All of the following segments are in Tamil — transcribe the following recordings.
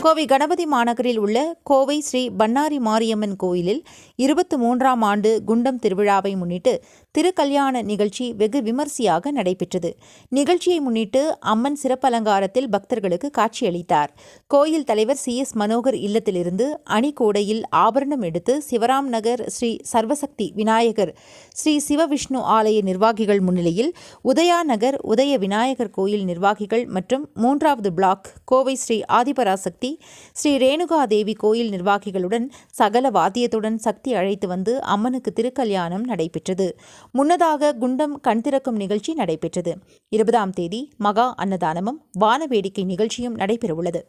கோவை கணபதி மாநகரில் உள்ள கோவை ஸ்ரீ பண்ணாரி மாரியம்மன் கோயிலில் 23ஆம் ஆண்டு குண்டம் திருவிழாவை முன்னிட்டு திருக்கல்யாண நிகழ்ச்சி வெகு விமர்சையாக நடைபெற்றது. நிகழ்ச்சியை முன்னிட்டு அம்மன் சிறப்பலங்காரத்தில் பக்தர்களுக்கு காட்சியளித்தார். கோயில் தலைவர் CS மனோகர் இல்லத்திலிருந்து அணிகோடையில் ஆபரணம் எடுத்து சிவராம் நகர் ஸ்ரீ சர்வசக்தி விநாயகர் ஸ்ரீ சிவவிஷ்ணு ஆலய நிர்வாகிகள் முன்னிலையில் உதயா நகர் உதய விநாயகர் கோயில் நிர்வாகிகள் மற்றும் 3வது பிளாக் கோவை ஸ்ரீ ஆதிபராசக்தி ஸ்ரீ ரேணுகா தேவி கோயில் நிர்வாகிகளுடன் சகல வாத்தியத்துடன் சக்தி அழைத்து வந்து அம்மனுக்கு திருக்கல்யாணம் நடைபெற்றது. முன்னதாக குண்டம் கண் திறக்கும் நிகழ்ச்சி நடைபெற்றது. 20ஆம் தேதி மகா அன்னதானமும் வான வேடிக்கை நிகழ்ச்சியும் நடைபெறவுள்ளது.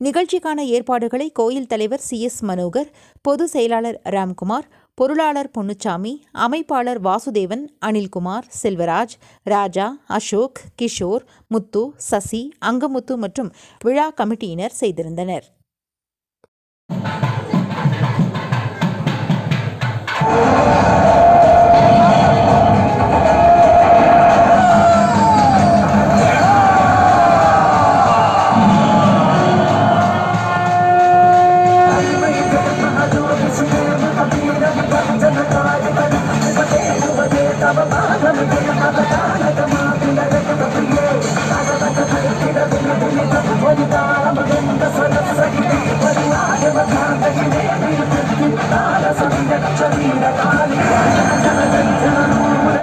நிகழ்ச்சிக்கான ஏற்பாடுகளை கோயில் தலைவர் CS மனோகர், பொதுச் செயலாளர் ராம்குமார், பொருளாளர் பொன்னுச்சாமி, அமைப்பாளர் வாசுதேவன், அனில்குமார், செல்வராஜ், ராஜா, அசோக், கிஷோர், முத்து, சசி, அங்கமுத்து மற்றும் விழா கமிட்டியினர் செய்திருந்தனர்.